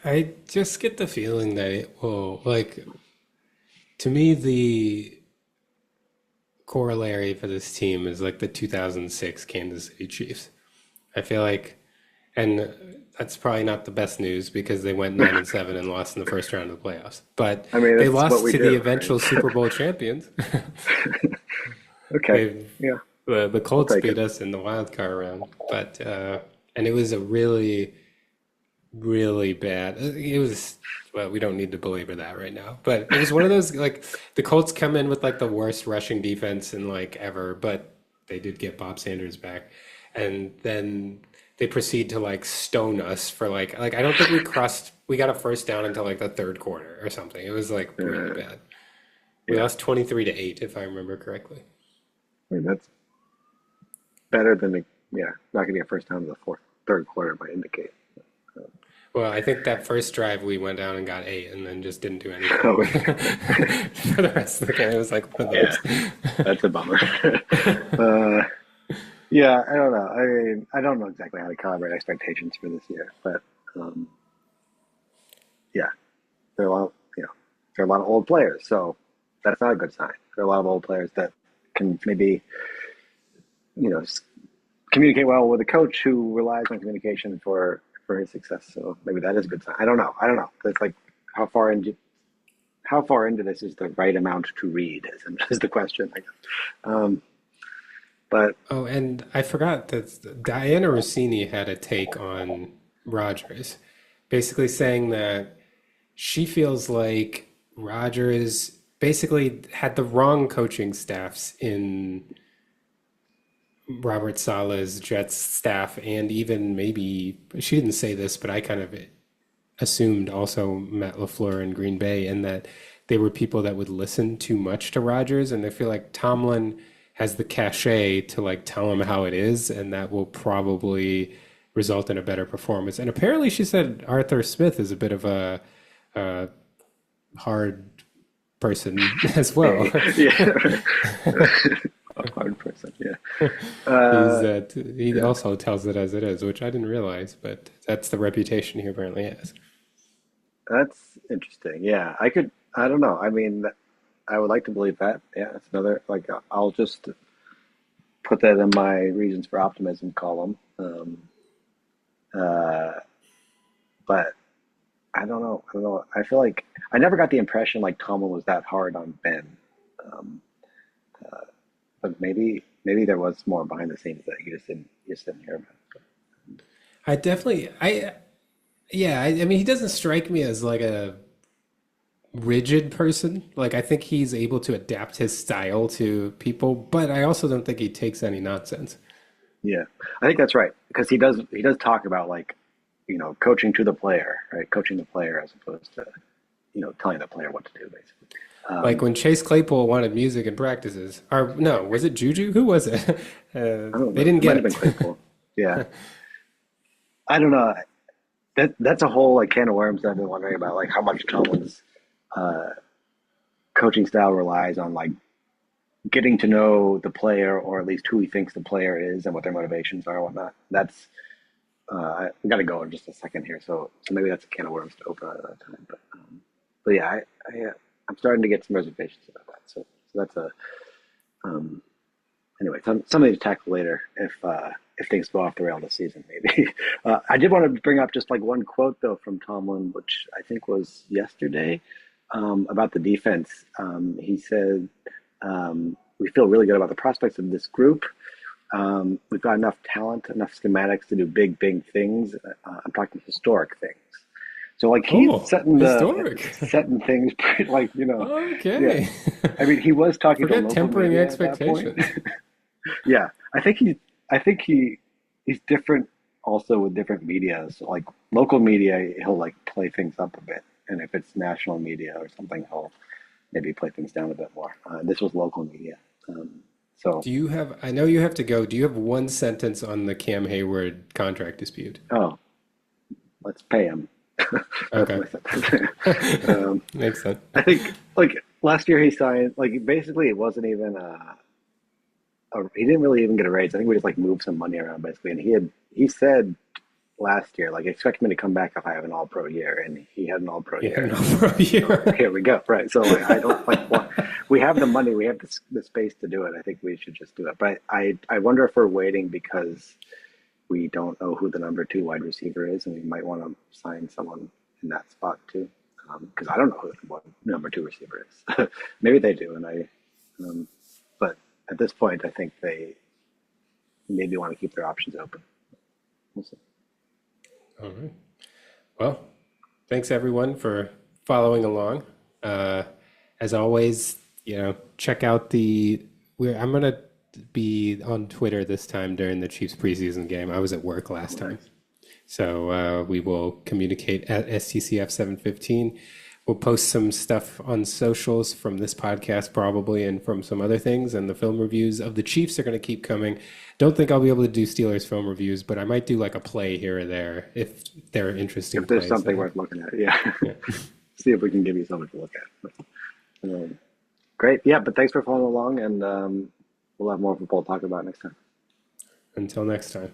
I just get the feeling that it will, like, to me, the corollary for this team is like the 2006 Kansas City Chiefs. I feel like, and that's probably not the best news because they went 9-7 and lost in the first round of the playoffs. But I mean, they that's what lost we to the do, right? eventual Super Bowl champions. Okay, they yeah, the I'll Colts take beat it. us in the wild card round, but and it was a really really bad. It was, well, we don't need to belabor that right now, but it was one of those like the Colts come in with like the worst rushing defense in like ever, but they did get Bob Sanders back, and then they proceed to like stone us for like I don't think we got a first down until like the third quarter or something. It was like really Uh, bad. We yeah, lost 23-8 if I remember correctly. I mean that's better than yeah, not getting a first down in the third quarter might indicate. Well, I think that first drive we went down and got 8 and then just didn't do anything Oh, for the rest of the game. It was like one of yeah, those. that's a bummer. uh, yeah, I don't know. I mean, I don't know exactly how to calibrate expectations for this year, but um, yeah, there are a lot, there are a lot of old players, so that's not a good sign. There are a lot of old players that can maybe, you know, communicate well with a coach who relies on communication for his success. So maybe that is a good sign. I don't know. I don't know. It's like how far into this is the right amount to read is the question, I guess. Um, but Oh, and I forgot that Diana Rossini had a take on Rogers, basically saying that she feels like Rogers basically had the wrong coaching staffs in Robert Sala's Jets staff, and even maybe she didn't say this, but I kind of assumed also Matt LaFleur in Green Bay, and that they were people that would listen too much to Rodgers, and I feel like Tomlin has the cachet to like tell him how it is, and that will probably result in a better performance. And apparently, she said Arthur Smith is a bit of a hard person as well. yeah, a hard person. Wilson. Yeah. He's Uh, he yeah. also tells it as it is, which I didn't realize, but that's the reputation he apparently has. That's interesting. Yeah. I don't know. I mean, I would like to believe that. Yeah. It's another, like, I'll just put that in my reasons for optimism column. Uh, but I don't know. I don't know. I feel like I never got the impression like Tomlin was that hard on Ben. Um, but maybe there was more behind the scenes that you just didn't hear about. I definitely, yeah, I mean, he doesn't strike me as like a rigid person. Like, I think he's able to adapt his style to people, but I also don't think he takes any nonsense. Yeah, I think that's right because he does talk about like coaching to the player, right? Coaching the player as opposed to telling the player what to do, basically. Like Um, when Chase Claypool wanted music in practices, or no, was it Juju? Who was it? I don't They know. didn't It might get have been it. Claypool. Yeah, I don't know. That's a whole like can of worms that I've been wondering about, like how much Tomlin's uh, coaching style relies on like getting to know the player, or at least who he thinks the player is and what their motivations are and whatnot. That's I got to go in just a second here, so maybe that's a can of worms to open at that time. But yeah, I'm starting to get some reservations about that. So that's a um, anyway, something to tackle later if things go off the rail this season, maybe. I did want to bring up just like one quote though from Tomlin, which I think was yesterday, about the defense. He said, "We feel really good about the prospects of this group. We've got enough talent, enough schematics to do big things. I'm talking historic things. So like he's Oh, historic. setting things pretty, like yeah. Okay. I mean, he was talking to Forget local tempering media at that point. expectations. Yeah, I think he's different also with different media. So like local media, he'll like play things up a bit, and if it's national media or something, he'll maybe play things down a bit more. This was local media, so Do you have, I know you have to go. Do you have one sentence on the Cam Hayward contract dispute? oh, let's pay him. That's Okay. my sentence. um, Makes sense. I think like last year he signed like basically it wasn't even he didn't really even get a raise. I think we just like moved some money around basically, and he said last year like expect me to come back if I have an All Pro year, and he had an All Pro Yeah, year. no, for a So year. here we go. Right. So like, I don't like we have the money, we have the space to do it. I think we should just do it. But I wonder if we're waiting because we don't know who the number two wide receiver is, and we might want to sign someone in that spot too. Because I don't know who the number two receiver is. Maybe they do, um, but at this point, I think they maybe want to keep their options open. We'll see. All right. Well, thanks everyone for following along. Uh, as always, check out I'm gonna be on Twitter this time during the Chiefs preseason game. I was at work last Oh, time. nice. So we will communicate at STCF 715. We'll post some stuff on socials from this podcast probably and from some other things. And the film reviews of the Chiefs are going to keep coming. Don't think I'll be able to do Steelers film reviews, but I might do like a play here or there if they're interesting If there's plays something that worth looking at, yeah. yeah. See if we can give you something to look at. Great. Yeah, but thanks for following along, and we'll have more football to talk about next time. Until next time.